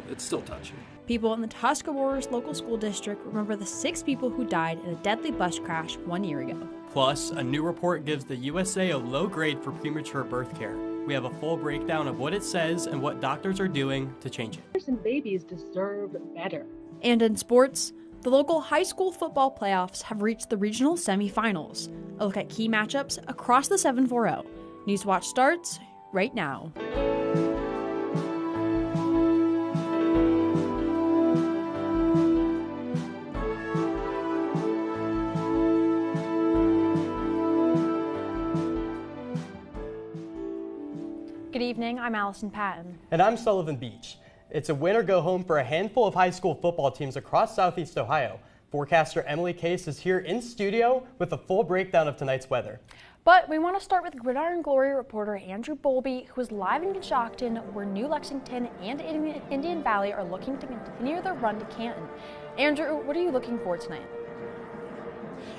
It's still touchy. People in the Tuscarawas local school district remember the 6 people who died in a deadly bus crash 1 year ago. Plus, a new report gives the USA a low grade for premature birth care. We have a full breakdown of what it says and what doctors are doing to change it. Mothers and babies deserve better. And in sports, the local high school football playoffs have reached the regional semifinals. A look at key matchups across the 740. Newswatch starts right now. Good evening, I'm Allison Patton. And I'm Sullivan Beach. It's a win or go home for a handful of high school football teams across Southeast Ohio. Forecaster Emily Case is here in studio with a full breakdown of tonight's weather. But we want to start with Gridiron Glory reporter Andrew Bowlby, who is live in Coshocton, where New Lexington and Indian Valley are looking to continue their run to Canton. Andrew, what are you looking for tonight?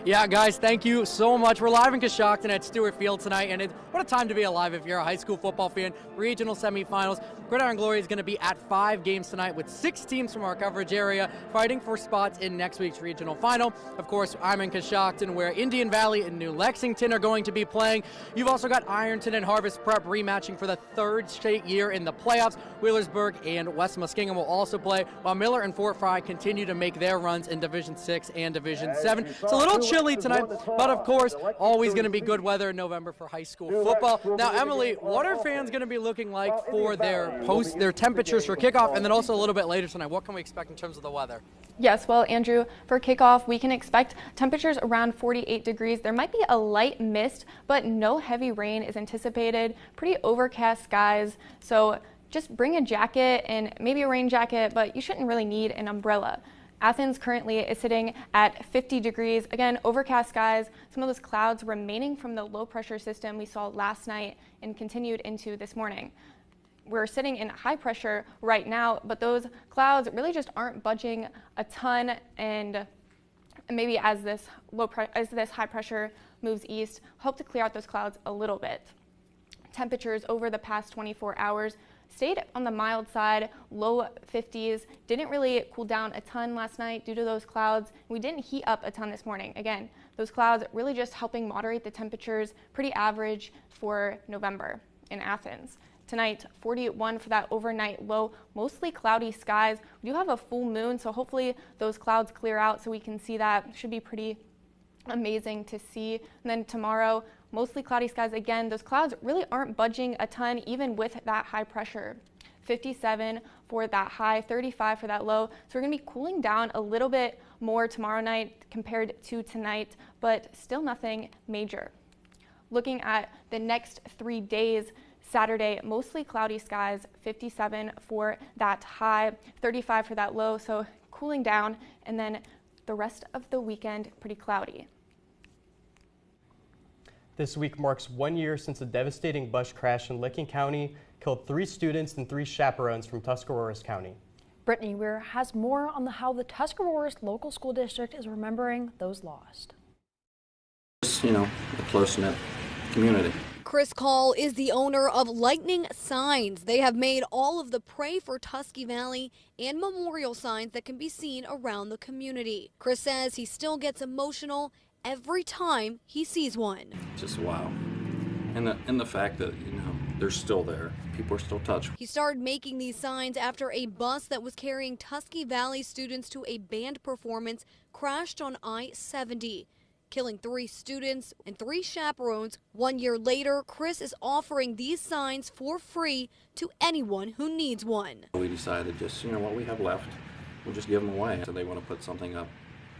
Yeah, guys, thank you so much. We're live in Coshocton at Stewart Field tonight, and what a time to be alive if you're a high school football fan. Regional semifinals. Gridiron Glory is going to be at 5 games tonight with 6 teams from our coverage area fighting for spots in next week's regional final. Of course, I'm in Coshocton, where Indian Valley and New Lexington are going to be playing. You've also got Ironton and Harvest Prep rematching for the 3rd straight year in the playoffs. Wheelersburg and West Muskingum will also play, while Miller and Fort Fry continue to make their runs in Division 6 and Division 7. It's a little chilly tonight, but of course, always going to be good weather in November for high school football. Now, Emily, what are fans going to be looking like for their temperatures for kickoff, and then also a little bit later tonight? What can we expect in terms of the weather? Yes, well, Andrew, for kickoff, we can expect temperatures around 48 degrees. There might be a light mist, but no heavy rain is anticipated. Pretty overcast skies, so just bring a jacket and maybe a rain jacket, but you shouldn't really need an umbrella. Athens currently is sitting at 50 degrees. Again, overcast skies, some of those clouds remaining from the low pressure system we saw last night and continued into this morning. We're sitting in high pressure right now, but those clouds really just aren't budging a ton, and maybe as this high pressure moves east, hope to clear out those clouds a little bit. Temperatures over the past 24 hours stayed on the mild side, low 50s. Didn't really cool down a ton last night due to those clouds. We didn't heat up a ton this morning. Again, those clouds really just helping moderate the temperatures, pretty average for November in Athens. Tonight, 41 for that overnight low, mostly cloudy skies. We do have a full moon, so hopefully those clouds clear out so we can see that. Should be pretty amazing to see. And then tomorrow, mostly cloudy skies again. Those clouds really aren't budging a ton, even with that high pressure. 57 for that high, 35 for that low. So we're going to be cooling down a little bit more tomorrow night compared to tonight, but still nothing major. Looking at the next 3 days, Saturday, mostly cloudy skies, 57 for that high, 35 for that low, so cooling down, and then the rest of the weekend, pretty cloudy. This week marks 1 year since a devastating bus crash in Licking County killed 3 students and 3 chaperones from Tuscarawas County. Brittany Weir has more on how the Tuscarawas local school district is remembering those lost. A close-knit community. Chris Call is the owner of Lightning Signs. They have made all of the Pray for Tusky Valley and memorial signs that can be seen around the community. Chris says he still gets emotional every time he sees one. Just wow. And the fact that, they're still there. People are still touched. He started making these signs after a bus that was carrying Tusky Valley students to a band performance crashed on I-70. Killing 3 students and 3 chaperones. 1 year later, Chris is offering these signs for free to anyone who needs one. We decided just, what we have left, we'll just give them away. So they want to put something up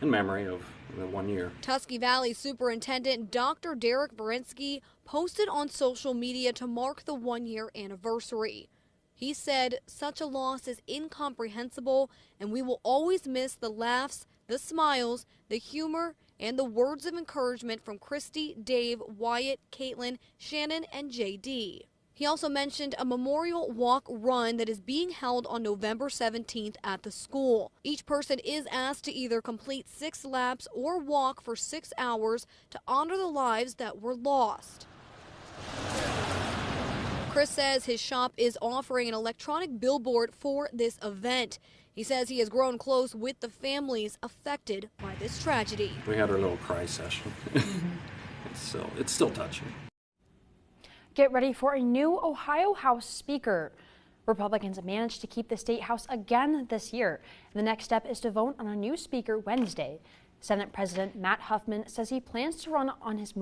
in memory of the 1 year. Tusky Valley Superintendent Dr. Derek Verinsky posted on social media to mark the 1 year anniversary. He said, "Such a loss is incomprehensible, and we will always miss the laughs, the smiles, the humor, and the words of encouragement from Christy, Dave, Wyatt, Caitlin, Shannon, and JD. He also mentioned a memorial walk run that is being held on November 17th at the school. Each person is asked to either complete 6 laps or walk for 6 hours to honor the lives that were lost. Chris says his shop is offering an electronic billboard for this event. He says he has grown close with the families affected by this tragedy. We had our little cry session. It's still touching. Get ready for a new Ohio House Speaker. Republicans have managed to keep the state House again this year. The next step is to vote on a new Speaker Wednesday. Senate President Matt Huffman says he plans to run on his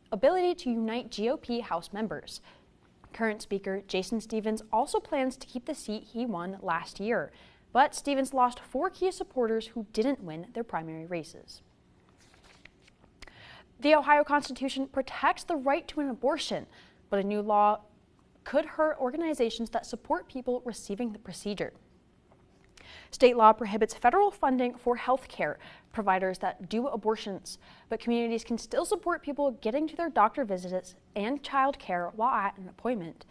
ability to unite GOP House members. Current Speaker Jason Stevens also plans to keep the seat he won last year, but Stevens lost 4 key supporters who didn't win their primary races. The Ohio Constitution protects the right to an abortion, but a new law could hurt organizations that support people receiving the procedure. State law prohibits federal funding for health care providers that do abortions, but communities can still support people getting to their doctor visits and child care while at an appointment.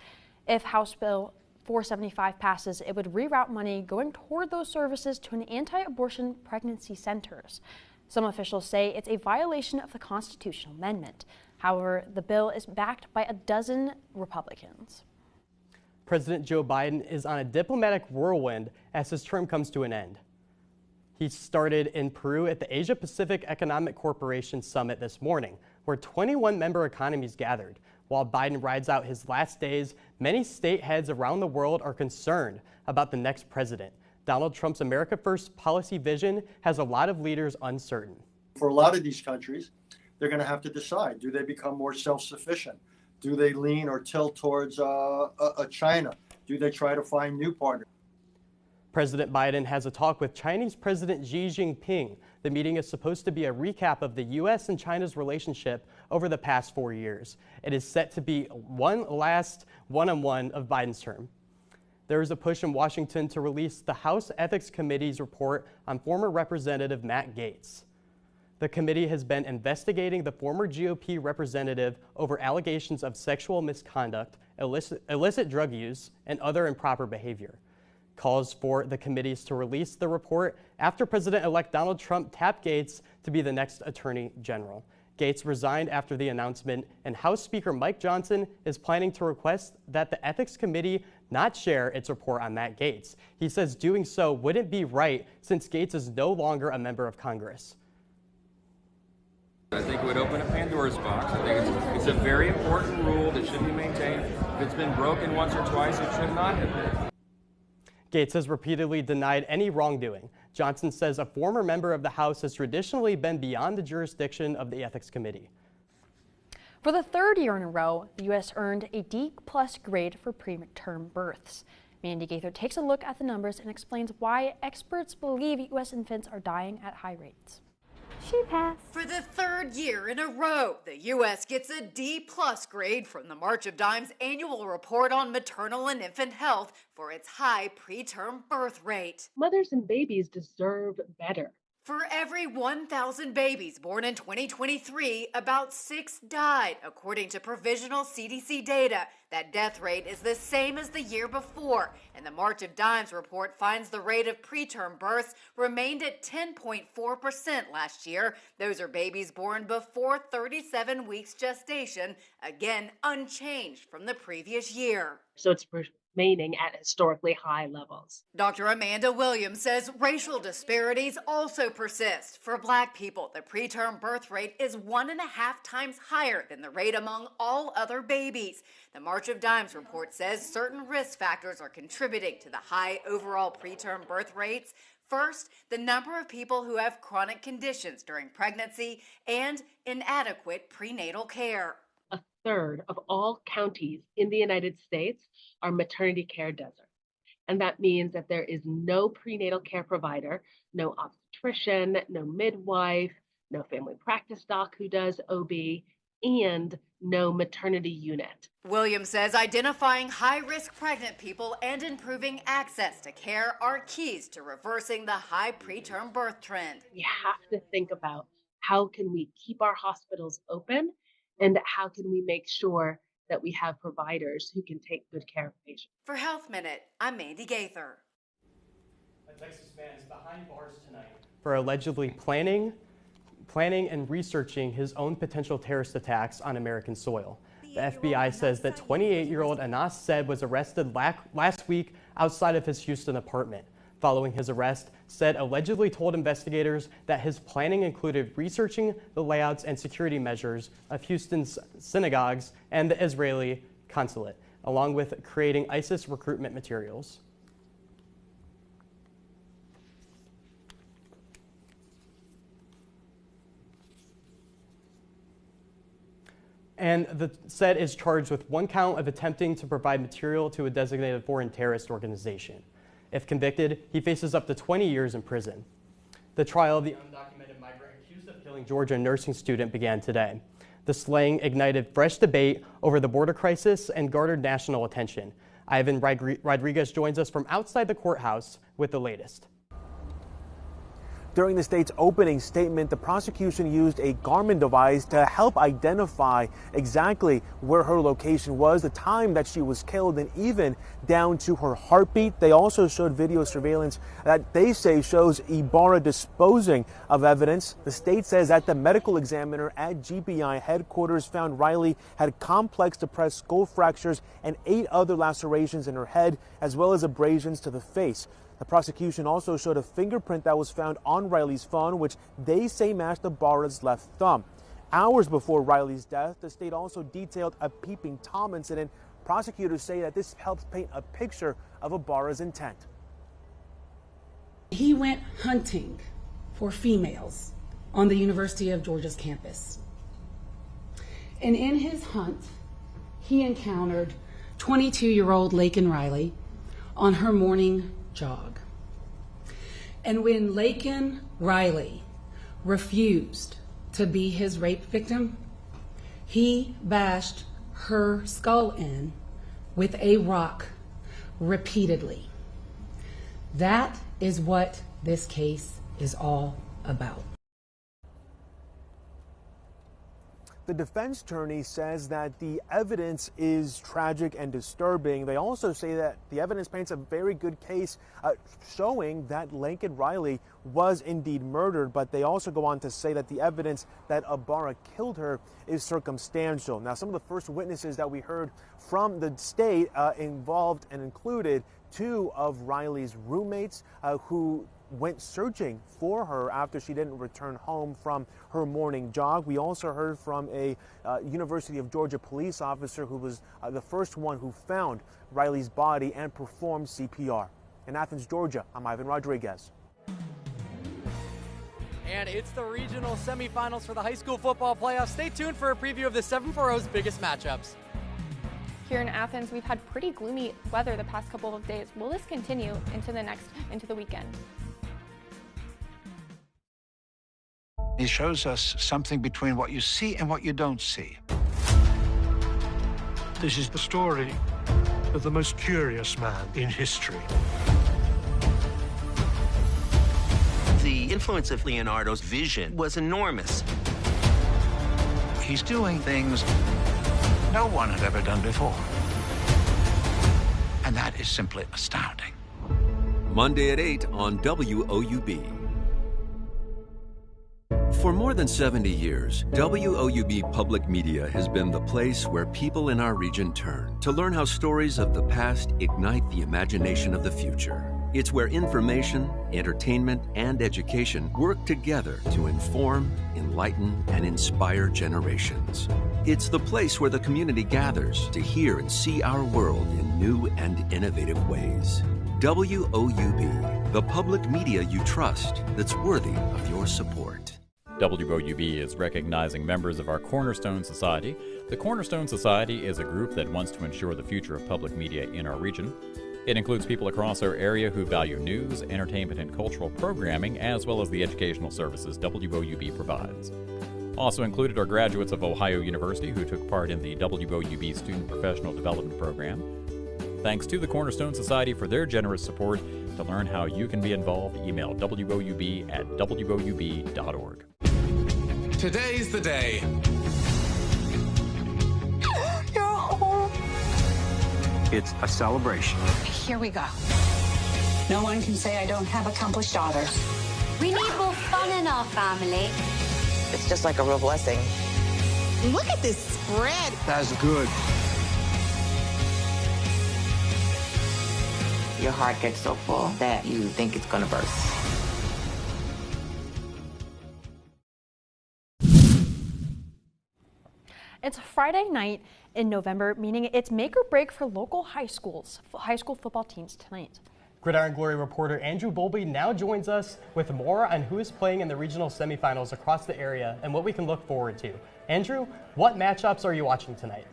If House Bill 475 passes, it would reroute money going toward those services to an anti-abortion pregnancy centers. Some officials say it's a violation of the constitutional amendment. However, the bill is backed by a dozen Republicans. President Joe Biden is on a diplomatic whirlwind as his term comes to an end. He started in Peru at the Asia Pacific Economic Corporation Summit this morning, where 21 member economies gathered. While Biden rides out his last days, many state heads around the world are concerned about the next president. Donald Trump's America First policy vision has a lot of leaders uncertain. For a lot of these countries, they're going to have to decide, do they become more self-sufficient? Do they lean or tilt towards China? Do they try to find new partners? President Biden has a talk with Chinese President Xi Jinping. The meeting is supposed to be a recap of the U.S. and China's relationship over the past 4 years. It is set to be one last one-on-one of Biden's term. There is a push in Washington to release the House Ethics Committee's report on former Representative Matt Gaetz. The committee has been investigating the former GOP representative over allegations of sexual misconduct, illicit drug use, and other improper behavior. Calls for the committees to release the report after President-elect Donald Trump tapped Gaetz to be the next Attorney General. Gaetz resigned after the announcement, and House Speaker Mike Johnson is planning to request that the Ethics Committee not share its report on Matt Gaetz. He says doing so wouldn't be right since Gaetz is no longer a member of Congress. I think it would open a Pandora's box. I think it's a very important rule that should be maintained. If it's been broken once or twice, it should not have been. Gaetz has repeatedly denied any wrongdoing. Johnson says a former member of the House has traditionally been beyond the jurisdiction of the Ethics Committee. For the 3rd year in a row, the U.S. earned a D+ grade for preterm births. Mandy Gaither takes a look at the numbers and explains why experts believe U.S. infants are dying at high rates. She passed. For the 3rd year in a row, the U.S. gets a D+ grade from the March of Dimes annual report on maternal and infant health for its high preterm birth rate. Mothers and babies deserve better. For every 1,000 babies born in 2023, about 6 died, according to provisional CDC data. That death rate is the same as the year before, and the March of Dimes report finds the rate of preterm births remained at 10.4% last year. Those are babies born before 37 weeks gestation, again unchanged from the previous year. So it's remaining at historically high levels. Dr. Amanda Williams says racial disparities also persist. For Black people, the preterm birth rate is 1.5 times higher than the rate among all other babies. The March of Dimes report says certain risk factors are contributing to the high overall preterm birth rates. First, the number of people who have chronic conditions during pregnancy and inadequate prenatal care. 1/3 of all counties in the United States are maternity care deserts. And that means that there is no prenatal care provider, no obstetrician, no midwife, no family practice doc who does OB, and no maternity unit. Williams says identifying high-risk pregnant people and improving access to care are keys to reversing the high preterm birth trend. We have to think about how can we keep our hospitals open and how can we make sure that we have providers who can take good care of patients. For Health Minute, I'm Mandy Gaither. A Texas man is behind bars tonight for allegedly planning and researching his own potential terrorist attacks on American soil. The FBI says that 28-year-old Anas Said was arrested last week outside of his Houston apartment. Following his arrest, Said allegedly told investigators that his planning included researching the layouts and security measures of Houston's synagogues and the Israeli consulate, along with creating ISIS recruitment materials. And the Said is charged with one count of attempting to provide material to a designated foreign terrorist organization. If convicted, he faces up to 20 years in prison. The trial of the undocumented migrant accused of killing Georgia nursing student began today. The slaying ignited fresh debate over the border crisis and garnered national attention. Ivan Rodriguez joins us from outside the courthouse with the latest. During the state's opening statement, the prosecution used a Garmin device to help identify exactly where her location was, the time that she was killed, and even down to her heartbeat. They also showed video surveillance that they say shows Ibarra disposing of evidence. The state says that the medical examiner at GBI headquarters found Riley had complex depressed skull fractures and 8 other lacerations in her head, as well as abrasions to the face. The prosecution also showed a fingerprint that was found on Riley's phone, which they say matched Ibarra's left thumb. Hours before Riley's death, the state also detailed a peeping Tom incident. Prosecutors say that this helps paint a picture of Ibarra's intent. He went hunting for females on the University of Georgia's campus. And in his hunt, he encountered 22-year-old Laken Riley on her morning jog. And when Laken Riley refused to be his rape victim, he bashed her skull in with a rock repeatedly. That is what this case is all about. The defense attorney says that the evidence is tragic and disturbing. They also say that the evidence paints a very good case showing that Laken Riley was indeed murdered, but they also go on to say that the evidence that Ibarra killed her is circumstantial. Now, some of the first witnesses that we heard from the state involved and included 2 of Riley's roommates who went searching for her after she didn't return home from her morning jog. We also heard from a University of Georgia police officer who was the first one who found Riley's body and performed CPR. In Athens, Georgia, I'm Ivan Rodriguez. And it's the regional semifinals for the high school football playoffs. Stay tuned for a preview of the 7-4-0's biggest matchups. Here in Athens, we've had pretty gloomy weather the past couple of days. Will this continue into the weekend? It shows us something between what you see and what you don't see. This is the story of the most curious man in history. The influence of Leonardo's vision was enormous. He's doing things no one had ever done before. And that is simply astounding. Monday at 8 on WOUB. For more than 70 years, WOUB Public Media has been the place where people in our region turn to learn how stories of the past ignite the imagination of the future. It's where information, entertainment, and education work together to inform, enlighten, and inspire generations. It's the place where the community gathers to hear and see our world in new and innovative ways. WOUB, the public media you trust that's worthy of your support. WOUB is recognizing members of our Cornerstone Society. The Cornerstone Society is a group that wants to ensure the future of public media in our region. It includes people across our area who value news, entertainment, and cultural programming, as well as the educational services WOUB provides. Also included are graduates of Ohio University who took part in the WOUB Student Professional Development Program. Thanks to the Cornerstone Society for their generous support. To learn how you can be involved, email woub@woub.org. Today's the day. You're home. It's a celebration. Here we go. No one can say I don't have accomplished daughters. We need more fun in our family. It's just like a real blessing. Look at this bread. That's good. Your heart gets so full that you think it's gonna burst. It's Friday night in November, meaning it's make or break for local high school football teams tonight. Gridiron Glory reporter Andrew Bowlby now joins us with more on who is playing in the regional semifinals across the area and what we can look forward to. Andrew, what matchups are you watching tonight?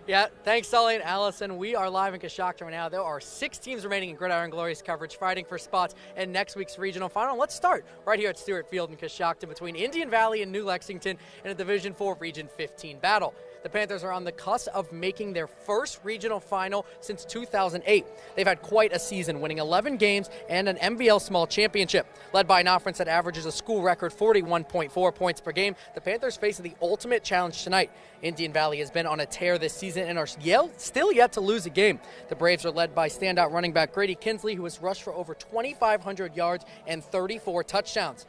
Yeah, thanks, Sully and Allison. We are live in Coshocton right now. There are 6 teams remaining in Gridiron Glory's coverage, fighting for spots in next week's regional final. Let's start right here at Stewart Field in Coshocton between Indian Valley and New Lexington in a Division 4 Region 15 battle. The Panthers are on the cusp of making their first regional final since 2008. They've had quite a season, winning 11 games and an MVL small championship. Led by an offense that averages a school record 41.4 points per game, the Panthers face the ultimate challenge tonight. Indian Valley has been on a tear this season and are still yet to lose a game. The Braves are led by standout running back Grady Kinsley, who has rushed for over 2,500 yards and 34 touchdowns.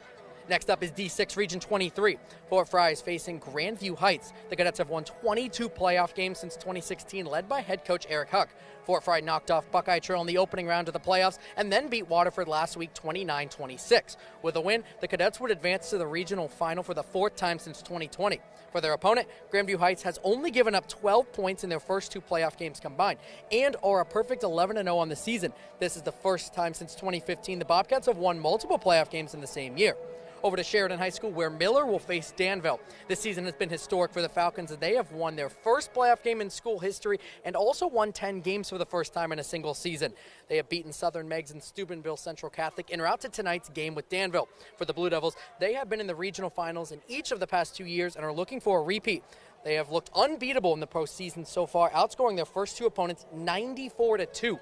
Next up is D6 Region 23. Fort Fry is facing Grandview Heights. The Cadets have won 22 playoff games since 2016, led by head coach Eric Huck. Fort Fry knocked off Buckeye Trail in the opening round of the playoffs and then beat Waterford last week 29-26. With a win, the Cadets would advance to the regional final for the 4th time since 2020. For their opponent, Grandview Heights has only given up 12 points in their first 2 playoff games combined and are a perfect 11-0 on the season. This is the first time since 2015 the Bobcats have won multiple playoff games in the same year. Over to Sheridan High School, where Miller will face Danville. This season has been historic for the Falcons, as they have won their first playoff game in school history and also won 10 games for the first time in a single season. They have beaten Southern Meigs and Steubenville Central Catholic en route to tonight's game with Danville. For the Blue Devils, they have been in the regional finals in each of the past 2 years and are looking for a repeat. They have looked unbeatable in the postseason so far, outscoring their first 2 opponents 94-2.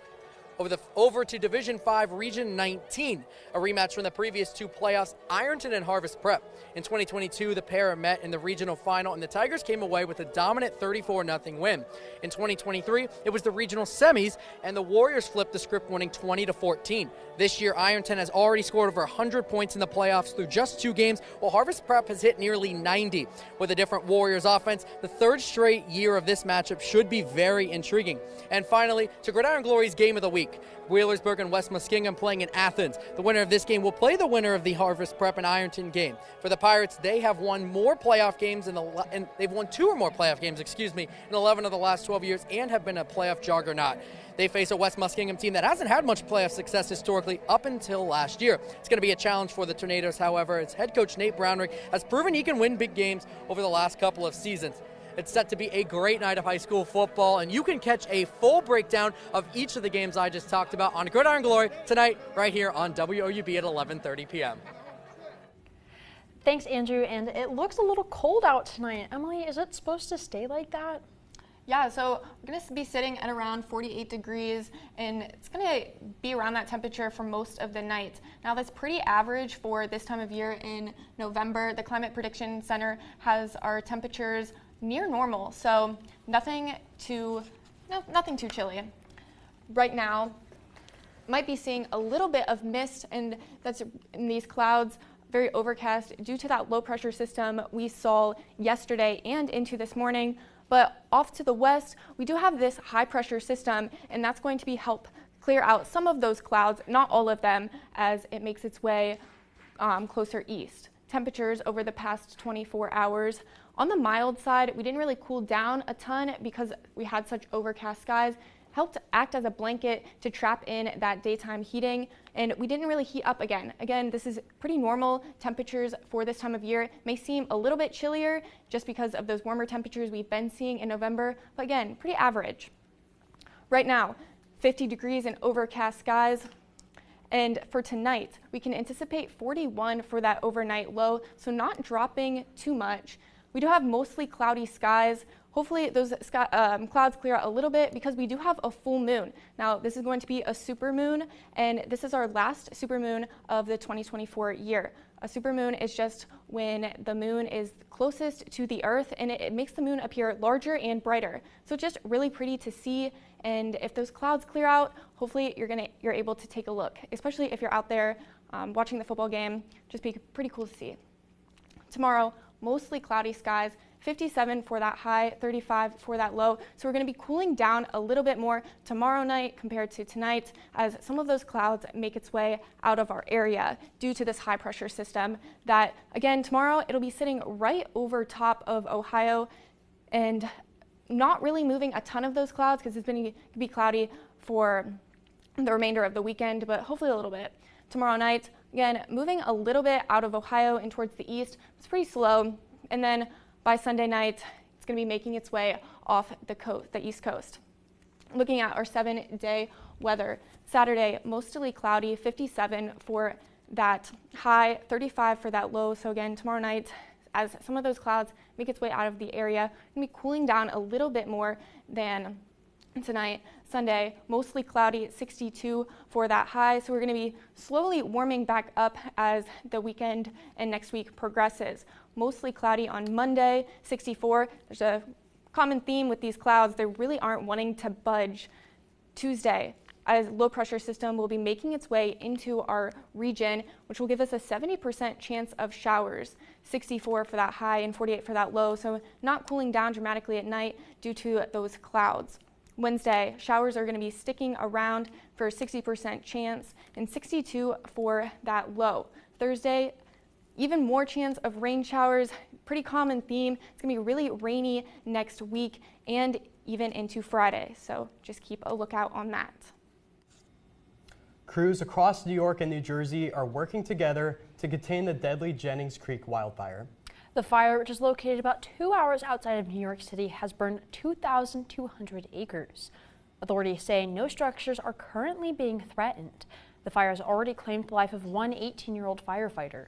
Over to Division 5, Region 19, a rematch from the previous 2 playoffs, Ironton and Harvest Prep. In 2022, the pair met in the regional final, and the Tigers came away with a dominant 34-0 win. In 2023, it was the regional semis, and the Warriors flipped the script, winning 20-14. This year, Ironton has already scored over 100 points in the playoffs through just 2 games, while Harvest Prep has hit nearly 90. With a different Warriors offense, the 3rd straight year of this matchup should be very intriguing. And finally, to Gridiron Glory's Game of the Week. Wheelersburg and West Muskingum playing in Athens. The winner of this game will play the winner of the Harvest Prep and Ironton game. For the Pirates, they have won more playoff games and they've won 2 or more playoff games, in 11 of the last 12 years and have been a playoff juggernaut. They face a West Muskingum team that hasn't had much playoff success historically up until last year. It's going to be a challenge for the Tornadoes, however, as head coach Nate Brownrigg has proven he can win big games over the last couple of seasons. It's set to be a great night of high school football, and you can catch a full breakdown of each of the games I just talked about on Gridiron Glory tonight right here on WOUB at 11:30 p.m. Thanks, Andrew, and it looks a little cold out tonight. Emily, is it supposed to stay like that? Yeah, so we're going to be sitting at around 48 degrees, and it's going to be around that temperature for most of the night. Now, that's pretty average for this time of year in November. The Climate Prediction Center has our temperatures near normal, so nothing too chilly. Right now, might be seeing a little bit of mist, and that's in these clouds, very overcast due to that low pressure system we saw yesterday and into this morning. But off to the west, we do have this high pressure system, and that's going to help clear out some of those clouds, not all of them, as it makes its way closer east. Temperatures over the past 24 hours. On the mild side, we didn't really cool down a ton because we had such overcast skies. Helped act as a blanket to trap in that daytime heating, and we didn't really heat up again. Again, this is pretty normal temperatures for this time of year. May seem a little bit chillier just because of those warmer temperatures we've been seeing in November, but again, pretty average. Right now, 50 degrees and overcast skies. And for tonight, we can anticipate 41 for that overnight low, so not dropping too much. We do have mostly cloudy skies. Hopefully those clouds clear out a little bit because we do have a full moon. Now, this is going to be a supermoon, and this is our last supermoon of the 2024 year. A supermoon is just when the moon is closest to the Earth, and it makes the moon appear larger and brighter. So it's just really pretty to see, and if those clouds clear out, hopefully you're able to take a look, especially if you're out there watching the football game. Just be pretty cool to see. Tomorrow, mostly cloudy skies, 57 for that high, 35 for that low. So we're going to be cooling down a little bit more tomorrow night compared to tonight as some of those clouds make its way out of our area due to this high pressure system that, again, tomorrow it'll be sitting right over top of Ohio and not really moving a ton of those clouds because it's going to be cloudy for the remainder of the weekend, but hopefully a little bit. Tomorrow night, again, moving a little bit out of Ohio and towards the east. It's pretty slow. And then by Sunday night, it's going to be making its way off the east coast. Looking at our 7-day weather, Saturday, mostly cloudy, 57 for that high, 35 for that low. So again, tomorrow night, as some of those clouds make its way out of the area, we're going to be cooling down a little bit more than tonight. Sunday, mostly cloudy, 62 for that high. So we're going to be slowly warming back up as the weekend and next week progresses. Mostly cloudy on Monday, 64. There's a common theme with these clouds. They really aren't wanting to budge. Tuesday, a low pressure system will be making its way into our region, which will give us a 70% chance of showers, 64 for that high and 48 for that low. So not cooling down dramatically at night due to those clouds. Wednesday, showers are going to be sticking around for a 60% chance and 62 for that low. Thursday, even more chance of rain showers, pretty common theme. It's going to be really rainy next week and even into Friday. So just keep a lookout on that. Crews across New York and New Jersey are working together to contain the deadly Jennings Creek wildfire. The fire, which is located about 2 hours outside of New York City, has burned 2,200 acres. Authorities say no structures are currently being threatened. The fire has already claimed the life of one 18-year-old firefighter.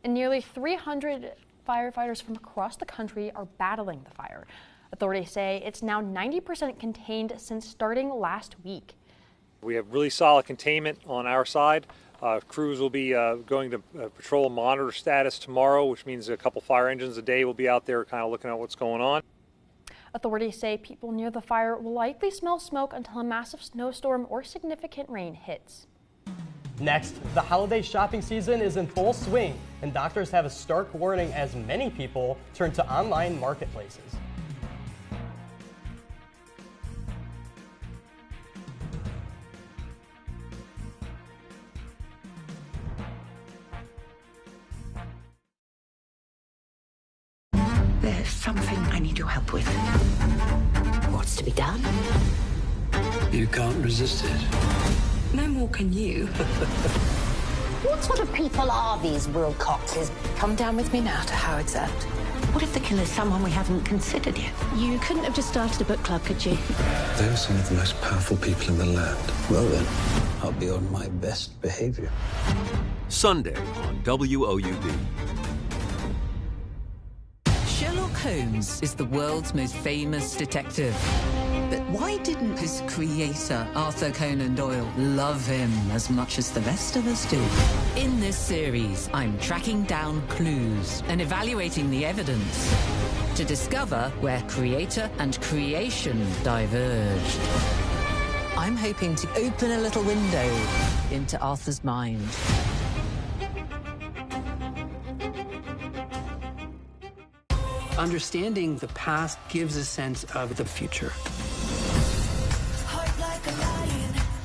And nearly 300 firefighters from across the country are battling the fire. Authorities say it's now 90% contained since starting last week. We have really solid containment on our side. Crews will be going to patrol and monitor status tomorrow, which means a couple fire engines a day will be out there kind of looking at what's going on. Authorities say people near the fire will likely smell smoke until a massive snowstorm or significant rain hits. Next, the holiday shopping season is in full swing, and doctors have a stark warning as many people turn to online marketplaces. There's something I need your help with. What's to be done? You can't resist it. No more can you. What sort of people are these Wilcoxes? Come down with me now to Howard's End. What if the killer's someone we haven't considered yet? You couldn't have just started a book club, could you? They're some of the most powerful people in the land. Well then, I'll be on my best behavior. Sunday on WOUB. Sherlock Holmes is the world's most famous detective. But why didn't his creator, Arthur Conan Doyle, love him as much as the rest of us do? In this series, I'm tracking down clues and evaluating the evidence to discover where creator and creation diverged. I'm hoping to open a little window into Arthur's mind. Understanding the past gives a sense of the future.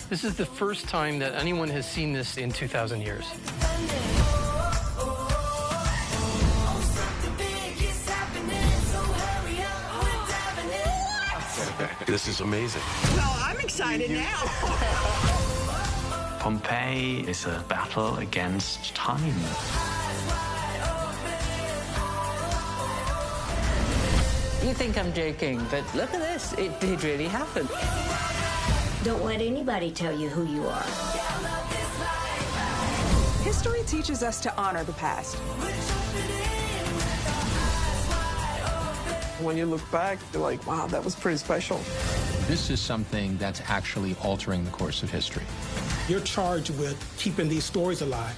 This is the first time that anyone has seen this in 2,000 years. This is amazing. Well, I'm excited now. Pompeii is a battle against time. You think I'm joking, but look at this. It did really happen. Don't let anybody tell you who you are. History teaches us to honor the past. When you look back, you're like, wow, that was pretty special. This is something that's actually altering the course of history. You're charged with keeping these stories alive.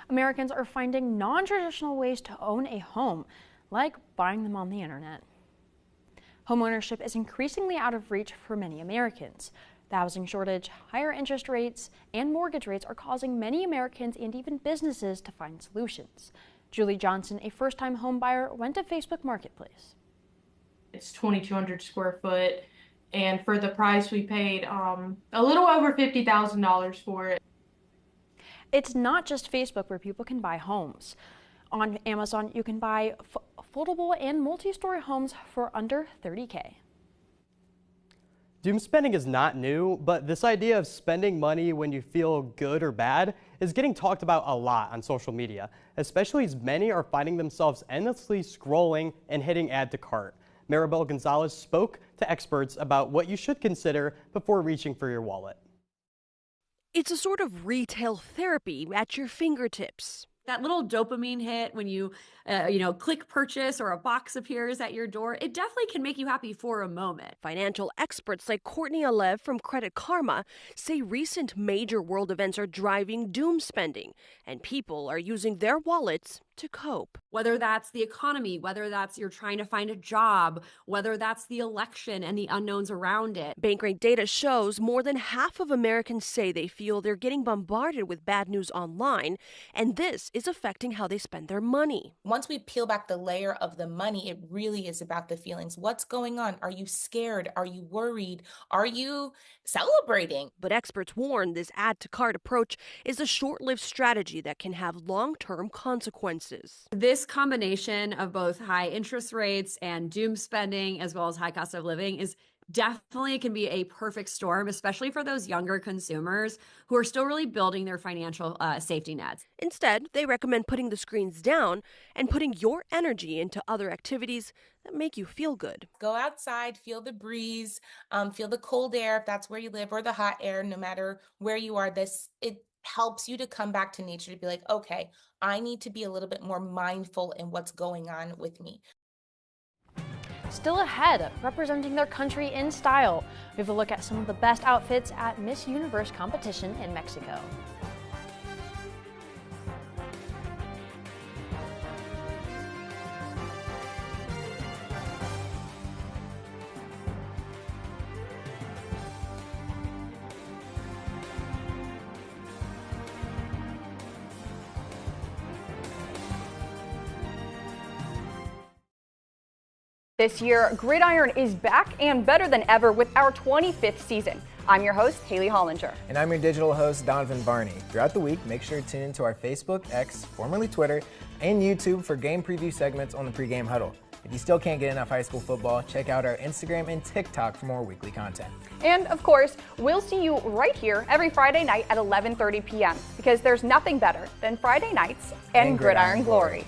Americans are finding non-traditional ways to own a home, like buying them on the internet. Homeownership is increasingly out of reach for many Americans. The housing shortage, higher interest rates, and mortgage rates are causing many Americans and even businesses to find solutions. Julie Johnson, a first-time home buyer, went to Facebook Marketplace. It's 2,200 square foot, and for the price we paid a little over $50,000 for it. It's not just Facebook where people can buy homes. On Amazon, you can buy foldable and multi-story homes for under $30K. Doom spending is not new, but this idea of spending money when you feel good or bad is getting talked about a lot on social media, especially as many are finding themselves endlessly scrolling and hitting add to cart. Maribel Gonzalez spoke to experts about what you should consider before reaching for your wallet. It's a sort of retail therapy at your fingertips. That little dopamine hit when you, click purchase or a box appears at your door, it definitely can make you happy for a moment. Financial experts like Courtney Alev from Credit Karma say recent major world events are driving doom spending, and people are using their wallets to cope. Whether that's the economy, whether that's you're trying to find a job, whether that's the election and the unknowns around it. Bankrate data shows more than half of Americans say they feel they're getting bombarded with bad news online, and this is affecting how they spend their money. Once we peel back the layer of the money, it really is about the feelings. What's going on? Are you scared? Are you worried? Are you celebrating? But experts warn this add-to-cart approach is a short-lived strategy that can have long-term consequences. This combination of both high interest rates and doom spending, as well as high cost of living, is definitely can be a perfect storm, especially for those younger consumers who are still really building their financial safety nets. Instead, they recommend putting the screens down and putting your energy into other activities that make you feel good. Go outside, feel the breeze, feel the cold air if that's where you live, or the hot air, no matter where you are. It helps you to come back to nature, to be like, okay, I need to be a little bit more mindful in what's going on with me. Still ahead, representing their country in style, we have a look at some of the best outfits at Miss Universe competition in Mexico. This year, Gridiron is back and better than ever with our 25th season. I'm your host, Haley Hollinger. And I'm your digital host, Donovan Barney. Throughout the week, make sure to tune into our Facebook, X, formerly Twitter, and YouTube for game preview segments on the pregame huddle. If you still can't get enough high school football, check out our Instagram and TikTok for more weekly content. And of course, we'll see you right here every Friday night at 11:30 p.m. because there's nothing better than Friday nights and Gridiron Glory.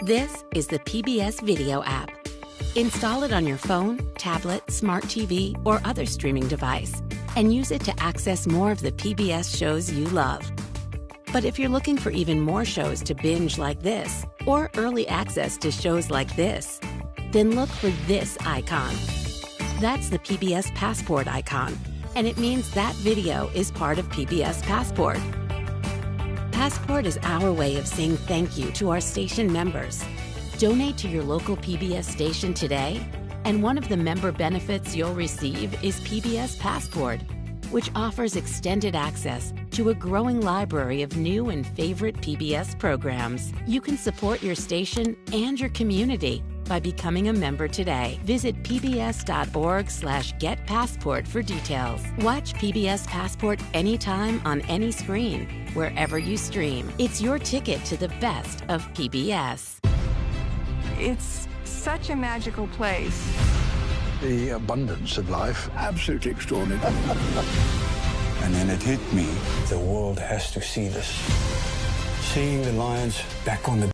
This is the PBS Video app. Install it on your phone, tablet, smart TV, or other streaming device, and use it to access more of the PBS shows you love. But if you're looking for even more shows to binge like this, or early access to shows like this, then look for this icon. That's the PBS Passport icon, and it means that video is part of PBS Passport. Passport is our way of saying thank you to our station members. Donate to your local PBS station today, and one of the member benefits you'll receive is PBS Passport, which offers extended access to a growing library of new and favorite PBS programs. You can support your station and your community by becoming a member today. Visit pbs.org/getpassport for details. Watch PBS Passport anytime on any screen, wherever you stream. It's your ticket to the best of PBS. It's such a magical place. The abundance of life, absolutely extraordinary. And then it hit me. The world has to see this. Seeing the Lions back on the